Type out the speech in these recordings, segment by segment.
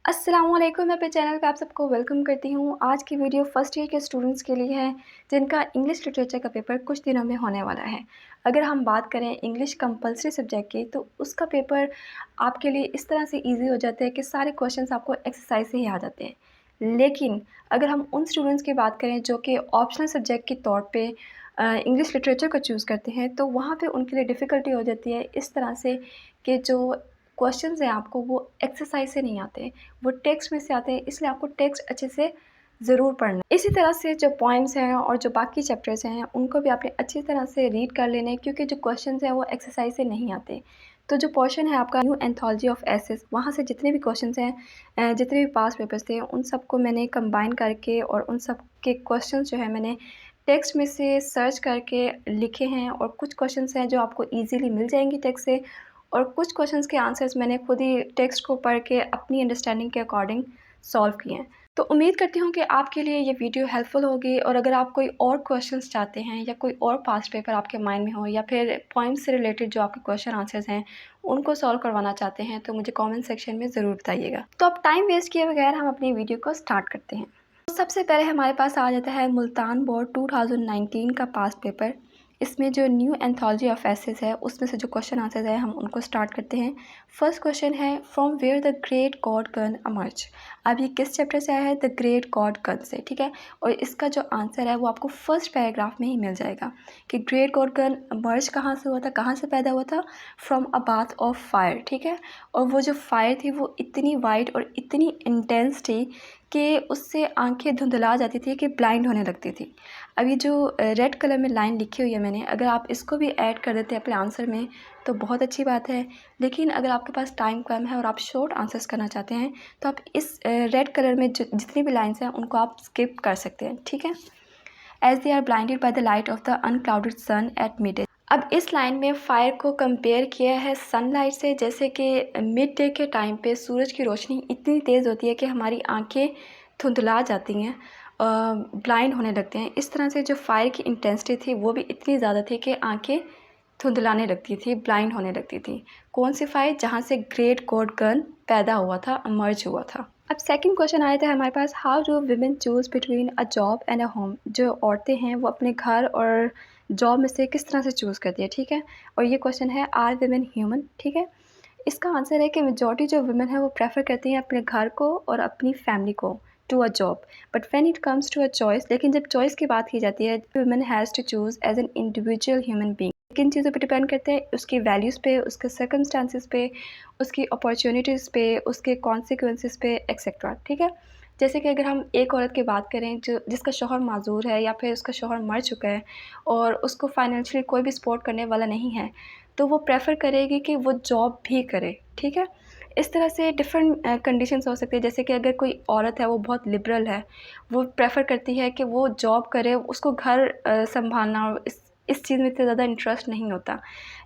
अस्सलामुअलैकुम। मैं अपने चैनल पे आप सबको वेलकम करती हूँ। आज की वीडियो फर्स्ट ईयर के स्टूडेंट्स के लिए है जिनका इंग्लिश लिटरेचर का पेपर कुछ दिनों में होने वाला है। अगर हम बात करें इंग्लिश कंपलसरी सब्जेक्ट की, तो उसका पेपर आपके लिए इस तरह से इजी हो जाता है कि सारे क्वेश्चंस आपको एक्सरसाइज से ही आ जाते हैं। लेकिन अगर हम उन स्टूडेंट्स की बात करें जो कि ऑप्शनल सब्जेक्ट के तौर पर इंग्लिश लिटरेचर को चूज़ करते हैं, तो वहाँ पर उनके लिए डिफ़िकल्टी हो जाती है इस तरह से कि जो क्वेश्चंस हैं आपको वो एक्सरसाइज से नहीं आते, वो टेक्स्ट में से आते हैं, इसलिए आपको टेक्स्ट अच्छे से ज़रूर पढ़ना है। इसी तरह से जो पॉइंट्स हैं और जो बाकी चैप्टर्स हैं उनको भी आपने अच्छी तरह से रीड कर लेना है, क्योंकि जो क्वेश्चंस हैं वो एक्सरसाइज से नहीं आते। तो जो पोर्शन है आपका न्यू एंथोलॉजी ऑफ एसेस, वहाँ से जितने भी क्वेश्चंस हैं, जितने भी पास पेपर्स थे, उन सबको मैंने कंबाइन करके और उन सब के क्वेश्चंस जो है मैंने टेक्स्ट में से सर्च करके लिखे हैं। और कुछ क्वेश्चंस हैं जो आपको ईज़िली मिल जाएंगी टेक्स्ट से, और कुछ क्वेश्चंस के आंसर्स मैंने खुद ही टेक्स्ट को पढ़ के अपनी अंडरस्टैंडिंग के अकॉर्डिंग सॉल्व किए हैं। तो उम्मीद करती हूँ कि आपके लिए ये वीडियो हेल्पफुल होगी। और अगर आप कोई और क्वेश्चंस चाहते हैं या कोई और पास्ट पेपर आपके माइंड में हो, या फिर पॉइंट्स से रिलेटेड जो आपके क्वेश्चन आंसर्स हैं उनको सॉल्व करवाना चाहते हैं, तो मुझे कॉमेंट सेक्शन में ज़रूर बताइएगा। तो अब टाइम वेस्ट किए बगैर हम अपनी वीडियो को स्टार्ट करते हैं। तो सबसे पहले हमारे पास आ जाता है मुल्तान बोर्ड 2019 का पास्ट पेपर। इसमें जो न्यू एंथोलॉजी ऑफ एसेस है उसमें से जो क्वेश्चन आंसर्स है हम उनको स्टार्ट करते हैं। फर्स्ट क्वेश्चन है from where the great god gun emerge. अब ये किस चैप्टर से आया है? द ग्रेट गॉड गन से, ठीक है। और इसका जो आंसर है वो आपको फर्स्ट पैराग्राफ में ही मिल जाएगा कि ग्रेट गॉड गन अमर्ज कहाँ से हुआ था, कहाँ से पैदा हुआ था? From a bath of fire, ठीक है। और वो जो फायर थी वो इतनी वाइट और इतनी इंटेंस थी कि उससे आंखें धुंधला जाती थी, कि ब्लाइंड होने लगती थी। अब ये जो रेड कलर में लाइन लिखी हुई है मैंने, अगर आप इसको भी ऐड कर देते हैं अपने आंसर में तो बहुत अच्छी बात है। लेकिन अगर आपके पास टाइम कम है और आप शॉर्ट आंसर्स करना चाहते हैं तो आप इस रेड कलर में जितनी भी लाइन्स हैं उनको आप स्किप कर सकते हैं, ठीक है। As they are blinded by the light of the unclouded sun at midday. अब इस लाइन में फायर को कंपेयर किया है सनलाइट से, जैसे कि मिड डे के टाइम पे सूरज की रोशनी इतनी तेज़ होती है कि हमारी आंखें धुंधला जाती हैं, ब्लाइंड होने लगते हैं। इस तरह से जो फायर की इंटेंसिटी थी वो भी इतनी ज़्यादा थी कि आंखें धुंधलाने लगती थी, ब्लाइंड होने लगती थी। कौन सी फायर? जहाँ से ग्रेट गॉड गन पैदा हुआ था, अमर्ज हुआ था। अब सेकंड क्वेश्चन आया था हमारे पास, how do women choose between a job and a home. जो औरतें हैं वो अपने घर और जॉब में से किस तरह से चूज़ करती है, ठीक है। और ये क्वेश्चन है आर विमेन ह्यूमन, ठीक है। इसका आंसर है कि मेजॉरिटी जो वुमेन है वो प्रेफर करती हैं अपने घर को और अपनी फैमिली को to a job. But when it comes to a choice, लेकिन जब चॉइस की बात की जाती है, women has to choose as an individual human being. किन चीज़ों पे डिपेंड करते हैं? उसकी वैल्यूज़ पे, उसके सर्कमस्टांसिस पे, उसकी अपॉर्चुनिटीज़ पे, उसके कॉन्सिक्वेंसेस पे एक्सेट्रा, ठीक है। जैसे कि अगर हम एक औरत की बात करें जो जिसका शौहर माजूर है या फिर उसका शौहर मर चुका है और उसको फाइनेंशियली कोई भी सपोर्ट करने वाला नहीं है, तो वो प्रेफर करेगी कि वो जॉब भी करे, ठीक है। इस तरह से डिफरेंट कंडीशंस हो सकती है। जैसे कि अगर कोई औरत है वो बहुत लिबरल है, वो प्रेफर करती है कि वो जॉब करे, उसको घर संभालना और इस चीज़ में इतना ज़्यादा इंटरेस्ट नहीं होता।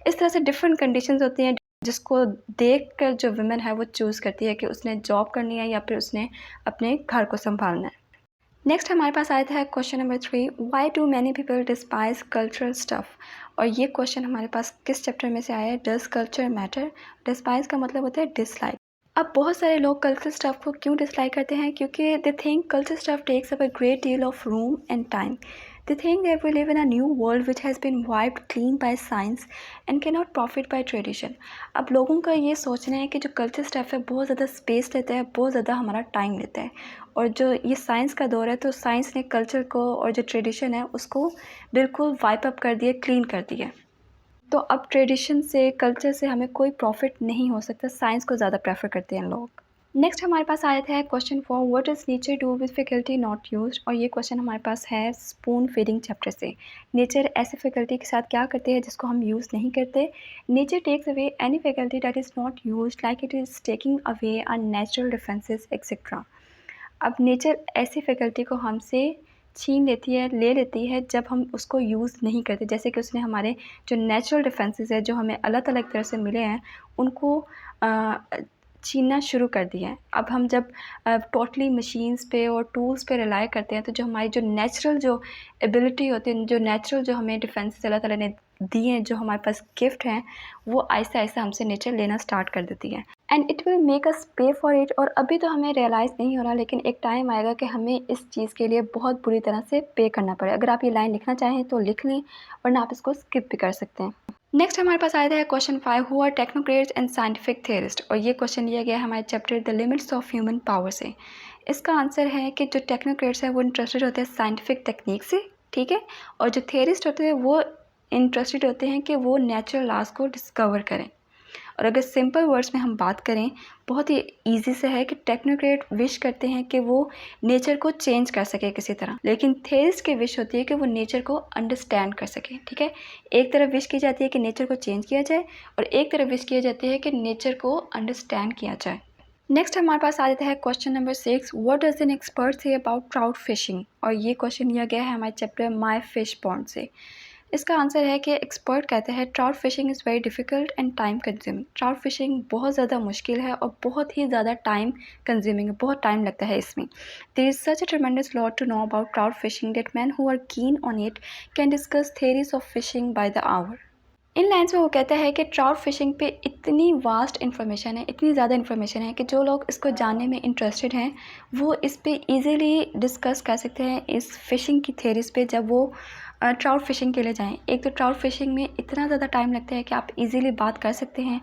इस तरह से डिफरेंट कंडीशंस होती हैं जिसको देख कर जो वुमेन है वो चूज़ करती है कि उसने जॉब करनी है या फिर उसने अपने घर को संभालना है। नेक्स्ट हमारे पास आया था question number 3, why do many people despise cultural stuff. और ये क्वेश्चन हमारे पास किस चैप्टर में से आया है? Does culture matter. डिस्पाइज का मतलब होता है डिसलाइक। अब बहुत सारे लोग कल्चरल स्टफ़ को क्यों डिसलाइक करते हैं? क्योंकि they think cultural stuff takes up a great deal of room and time. They think that we live in a new world which has been wiped clean by science and cannot profit by tradition. अब लोगों का ये सोचना है कि जो culture stuff है बहुत ज़्यादा स्पेस लेता है, बहुत ज़्यादा हमारा टाइम लेता है, और जो ये साइंस का दौर है तो साइंस ने कल्चर को और जो ट्रेडिशन है उसको बिल्कुल वाइप अप कर दिया, क्लीन कर दिया। तो अब ट्रेडिशन से, कल्चर से हमें कोई प्रॉफिट नहीं हो सकता, साइंस को ज़्यादा प्रेफर करते हैं लोग। नेक्स्ट हमारे पास आया था question 4, what is nature do with faculty not used. और ये क्वेश्चन हमारे पास है स्पून फीडिंग चैप्टर से। नेचर ऐसे फैकल्टी के साथ क्या करते हैं जिसको हम यूज़ नहीं करते? Nature takes away any faculty that is not used, like it is taking away our natural differences etcetera. अब नेचर ऐसी फैकल्टी को हमसे छीन लेती है, ले लेती है जब हम उसको यूज़ नहीं करते। जैसे कि उसने हमारे जो नेचुरल डिफरेंसेस है जो हमें अलग अलग तरह से मिले हैं उनको छीनना शुरू कर दिया है। अब हम जब टोटली मशीन्स पे और टूल्स पे रिलाई करते हैं तो जो हमारी जो नेचुरल जो एबिलिटी होती है, जो नेचुरल जो हमें डिफरेंसेस अल्लाह ताला ने दिए हैं, जो हमारे पास गिफ्ट हैं, वो आहिस्ता आहिस्ता हमसे नेचर लेना स्टार्ट कर देती है। And it will make us पे फॉर इट। और अभी तो हमें रियलाइज़ नहीं हो रहा, लेकिन एक टाइम आएगा कि हमें इस चीज़ के लिए बहुत बुरी तरह से पे करना पड़े। अगर आप ये लाइन लिखना चाहें तो लिख लें, वरना आप इसको स्किप भी कर सकते हैं। नेक्स्ट हमारे पास आया है question 5, who are technocrats and scientific theorist. और ये क्वेश्चन लिया गया है हमारे chapter the limits of human power से। इसका आंसर है कि जो टेक्नोक्रेट्स हैं वो इंटरेस्टेड होते हैं साइंटिफिक टेक्निक से, ठीक है, और जो थियरिस्ट होते हैं वो इंटरेस्टेड होते हैं कि वो नेचुरल लॉज को डिस्कवर करें। और अगर सिंपल वर्ड्स में हम बात करें, बहुत ही ईजी से है कि टेक्नोक्रेट विश करते हैं कि वो नेचर को चेंज कर सके किसी तरह, लेकिन थेरिस्ट की विश होती है कि वो नेचर को अंडरस्टैंड कर सके, ठीक है। एक तरफ विश की जाती है कि नेचर को चेंज किया जाए, और एक तरफ विश किया जाती है कि नेचर को अंडरस्टैंड किया जाए। नेक्स्ट हमारे पास आ जाता है question number 6, what does an expert say about trout fishing. और ये क्वेश्चन लिया गया है हमारे चैप्टर माई फिश पॉन्ड से। इसका आंसर है कि एक्सपर्ट कहते हैं trout fishing is very difficult and time consuming. Trout fishing बहुत ज़्यादा मुश्किल है और बहुत ही ज़्यादा टाइम कंज्यूमिंग है, बहुत टाइम लगता है इसमें। There is such a tremendous lot to know about trout fishing that man who are keen on it can discuss theories of fishing by the hour. इन लाइन्स में वो कहता है कि ट्राउट फिशिंग पे इतनी वास्ट इन्फॉर्मेशन है, इतनी ज़्यादा इन्फॉर्मेशन है कि जो लोग इसको जानने में इंटरेस्टेड हैं वो इस पे इजीली डिस्कस कर सकते हैं इस फिशिंग की थेरीज पे, जब वो ट्राउट फिशिंग के लिए जाएं। एक तो ट्राउट फिशिंग में इतना ज़्यादा टाइम लगता है कि आप इजीली बात कर सकते हैं,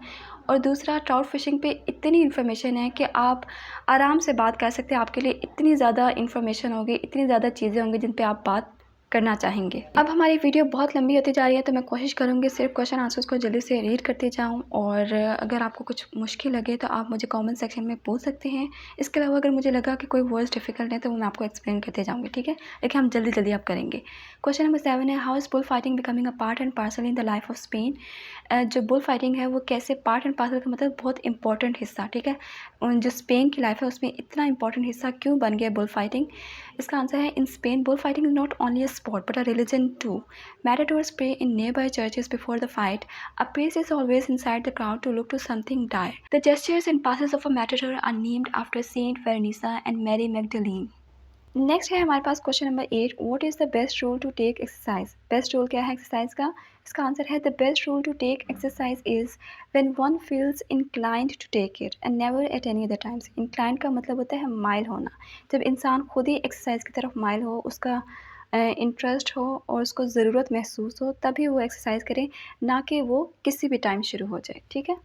और दूसरा ट्राउट फिशिंग पे इतनी इन्फॉर्मेशन है कि आप आराम से बात कर सकते हैं। आपके लिए इतनी ज़्यादा इन्फॉर्मेशन होगी, इतनी ज़्यादा चीज़ें होंगी जिन पे आप बात करना चाहेंगे। अब हमारी वीडियो बहुत लंबी होती जा रही है, तो मैं कोशिश करूँगी सिर्फ क्वेश्चन आंसर्स को जल्दी से रीड करते जाऊँ, और अगर आपको कुछ मुश्किल लगे तो आप मुझे कमेंट सेक्शन में पूछ सकते हैं। इसके अलावा अगर मुझे लगा कि कोई वर्ड्स डिफिकल्ट है तो वो मैं आपको एक्सप्लेन करते जाऊँगी, ठीक है। लेकिन हम जल्दी जल्दी आप करेंगे। क्वेश्चन नंबर 7 है, how is bull fighting becoming a part and parcel in the life of Spain. जो बुल फाइटिंग है वो कैसे पार्ट एंड पार्सल का मतलब बहुत इंपॉर्टेंट हिस्सा, ठीक है, जो स्पेन की लाइफ है उसमें इतना इंपॉर्टेंट हिस्सा क्यों बन गया बुल फाइटिंग। इसका आंसर है, in Spain bull fighting is not only a sport but a religion too. Matadors pray in nearby churches before the fight. A priest is always inside the crowd to look to something dire. The gestures and passes of a matador are named after Saint Veronica and Mary Magdalene. Next है हमारे पास question number 8, what is the best rule to take exercise. Best rule क्या है exercise का। इसका answer है, the best rule to take exercise is when one feels inclined to take it and never at any other times. Inclined का मतलब होता है mile होना। जब इंसान खुद ही एक्सरसाइज की तरफ माइल हो, उसका इंटरेस्ट हो और उसको ज़रूरत महसूस हो, तभी वो एक्सरसाइज करे, ना कि वो किसी भी टाइम शुरू हो जाए, ठीक है।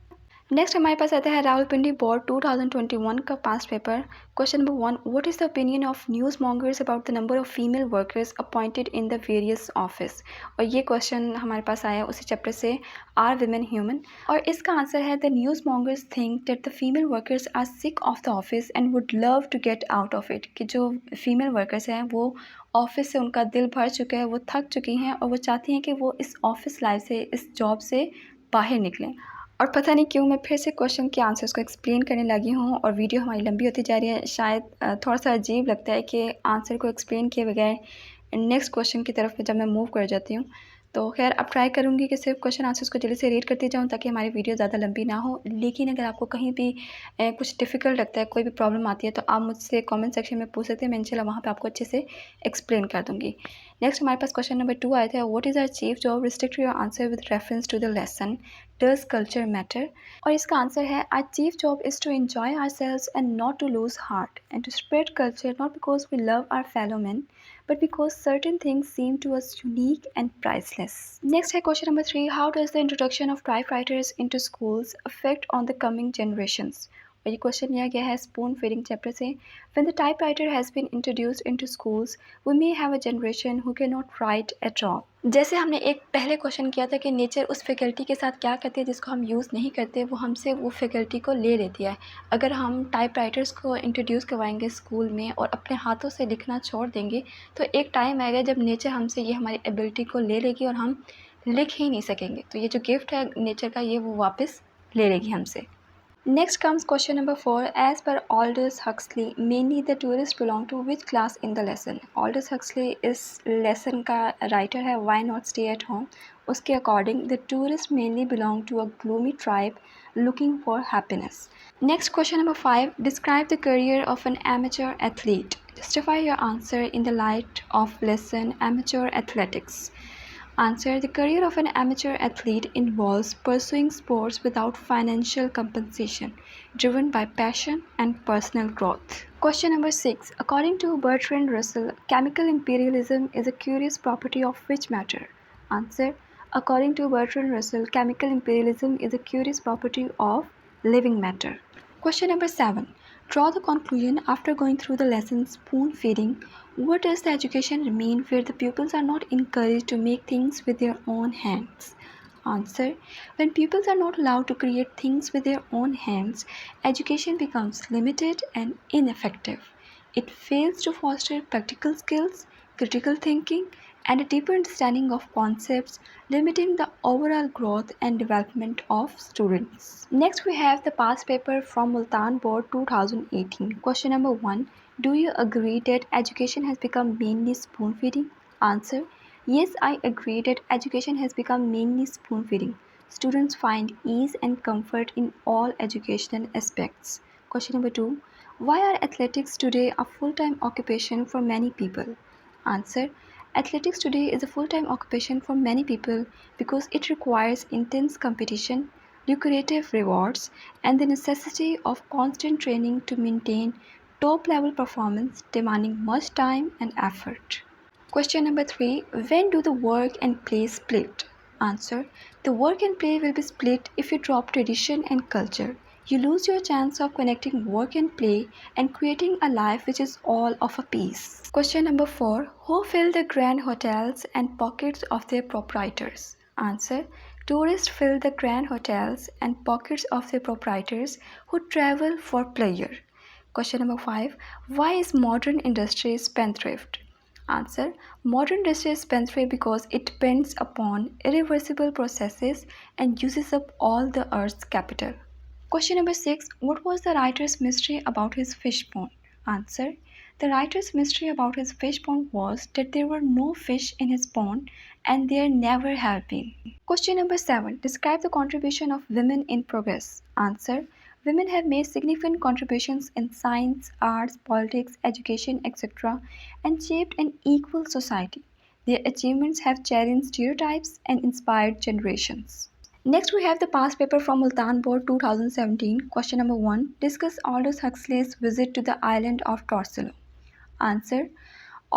नेक्स्ट हमारे पास आता है रावलपिंडी बोर्ड 2021 का past paper. Question number 1, what is the opinion of news mongers about the number of female workers appointed in the various office. और ये क्वेश्चन हमारे पास आया उसी चैप्टर से, आर विमेन ह्यूमन। और इसका आंसर है, the news mongers think that the female workers are sick of the office and would love to get out of it. कि जो फीमेल वर्कर्स हैं वो ऑफिस से उनका दिल भर चुका है, वो थक चुकी हैं और वो चाहती हैं कि वो इस ऑफिस लाइफ से, इस जॉब से बाहर निकलें। और पता नहीं क्यों मैं फिर से क्वेश्चन के आंसर्स को एक्सप्लेन करने लगी हूँ और वीडियो हमारी लंबी होती जा रही है। शायद थोड़ा सा अजीब लगता है कि आंसर को एक्सप्लेन किए बगैर नेक्स्ट क्वेश्चन की तरफ जब मैं मूव कर जाती हूँ। तो खैर अब ट्राई करूँगी कि सिर्फ क्वेश्चन आंसर्स को जल्दी से रीड करती जाऊँ ताकि हमारी वीडियो ज़्यादा लंबी ना हो। लेकिन अगर आपको कहीं भी कुछ डिफ़िकल्ट लगता है, कोई भी प्रॉब्लम आती है, तो आप मुझसे कमेंट सेक्शन में पूछ सकते हैं। मैं इंशाल्लाह वहाँ पे आपको अच्छे से एक्सप्लेन कर दूँगी। नेक्स्ट हमारे पास क्वेश्चन नंबर 2 आया था, what is our chief job, restrict your answer with reference to the lesson does culture matter. और इसका आंसर है, our chief job is to enjoy ourselves and not to lose heart and to spread culture, not because we love our fellow man but because certain things seem to us unique and priceless. Next है question number 3, how does the introduction of typewriters into schools affect on the coming generations? और ये question लिया गया है spoon feeding chapter से। When the typewriter has been introduced into schools, we may have a generation who cannot write at all. जैसे हमने एक पहले क्वेश्चन किया था कि नेचर उस फैकल्टी के साथ क्या करती है जिसको हम यूज़ नहीं करते, वो हमसे वो फैकल्टी को ले लेती है। अगर हम टाइपराइटर्स को इंट्रोड्यूस करवाएंगे स्कूल में और अपने हाथों से लिखना छोड़ देंगे, तो एक टाइम आएगा जब नेचर हमसे ये हमारी एबिलिटी को ले लेगी और हम लिख ही नहीं सकेंगे। तो ये जो गिफ्ट है नेचर का, ये वो वापस ले लेगी हमसे। Next comes question number 4. As per Aldous Huxley, mainly the tourists belong to which class in the lesson? Aldous Huxley इस lesson का writer है Why Not Stay at Home। उसके according the tourists mainly belong to a gloomy tribe looking for happiness. Next question number 5. Describe the career of an amateur athlete. Justify your answer in the light of lesson amateur athletics. Answer: the career of an amateur athlete involves pursuing sports without financial compensation, driven by passion and personal growth. Question number 6. According to Bertrand Russell, chemical imperialism is a curious property of which matter? Answer: according to Bertrand Russell, chemical imperialism is a curious property of living matter. Question number 7. Draw the conclusion after going through the lesson spoon feeding. What does the education mean where the pupils are not encouraged to make things with their own hands? Answer: when pupils are not allowed to create things with their own hands, education becomes limited and ineffective. It fails to foster practical skills, critical thinking, and a deeper understanding of concepts, limiting the overall growth and development of students. Next, we have the past paper from Multan Board 2018. Question number 1. Do you agree that education has become mainly spoon feeding? Answer: yes, I agree that education has become mainly spoon feeding. Students find ease and comfort in all educational aspects. Question number 2. Why are athletics today a full-time occupation for many people? Answer: athletics today is a full-time occupation for many people because it requires intense competition, lucrative rewards, and the necessity of constant training to maintain top-level performance, demanding much time and effort. Question number 3. When do the work and play split? Answer: the work and play will be split if you drop tradition and culture. You lose your chance of connecting work and play and creating a life which is all of a piece. Question number 4. Who fill the grand hotels and pockets of their proprietors? Answer: tourists fill the grand hotels and pockets of their proprietors who travel for pleasure. Question number 5. Why is modern industry spendthrift? Answer: modern industry is spendthrift because it depends upon irreversible processes and uses up all the earth's capital. Question number 6. What was the writer's mystery about his fish pond? Answer: the writer's mystery about his fish pond was that there were no fish in his pond and there never have been. Question number 7. Describe the contribution of women in progress. Answer: women have made significant contributions in science, arts, politics, education, etc., and shaped an equal society. Their achievements have challenged stereotypes and inspired generations. Next, we have the past paper from Multan Board 2017. Question number 1. Discuss Aldous Huxley's visit to the island of Torcello. Answer: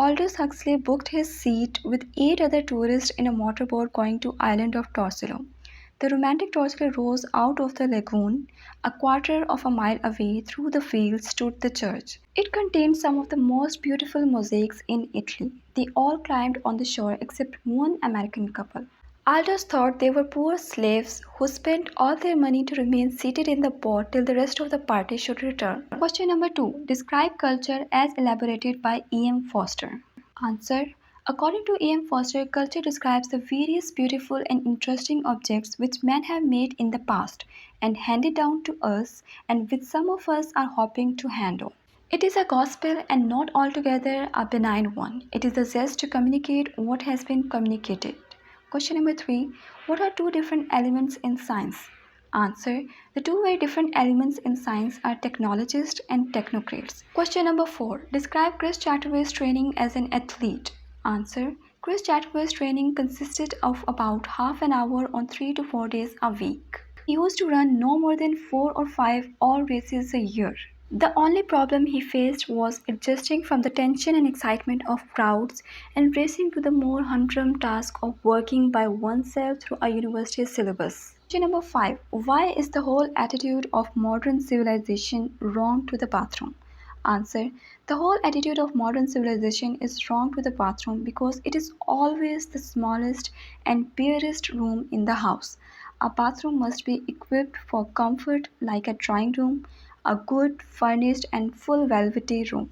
Aldous Huxley booked his seat with 8 other tourists in a motorboat going to island of Torcello. The romantic Torcello rose out of the lagoon. A quarter of a mile away through the fields stood the church. It contained some of the most beautiful mosaics in Italy. They all climbed on the shore except one American couple. Aldous thought they were poor slaves who spent all their money to remain seated in the boat till the rest of the party should return. Question number 2. Describe culture as elaborated by E.M. Foster. Answer: according to E.M. Foster, culture describes the various beautiful and interesting objects which men have made in the past and handed down to us and which some of us are hoping to hand on. It is a gospel and not altogether a benign one. It is the zest to communicate what has been communicated. Question number 3. What are two different elements in science? Answer: the two very different elements in science are technologists and technocrats. Question number 4. Describe Chris Chataway's training as an athlete. Answer: Chris Chataway's training consisted of about half an hour on 3 to 4 days a week. He used to run no more than 4 or 5 all races a year. The only problem he faced was adjusting from the tension and excitement of crowds and racing to the more humdrum task of working by oneself through a university syllabus. Question number 5. Why is the whole attitude of modern civilization wrong to the bathroom? Answer: the whole attitude of modern civilization is wrong to the bathroom because it is always the smallest and barest room in the house. A bathroom must be equipped for comfort like a drawing room, a good, furnished, and full velvety room.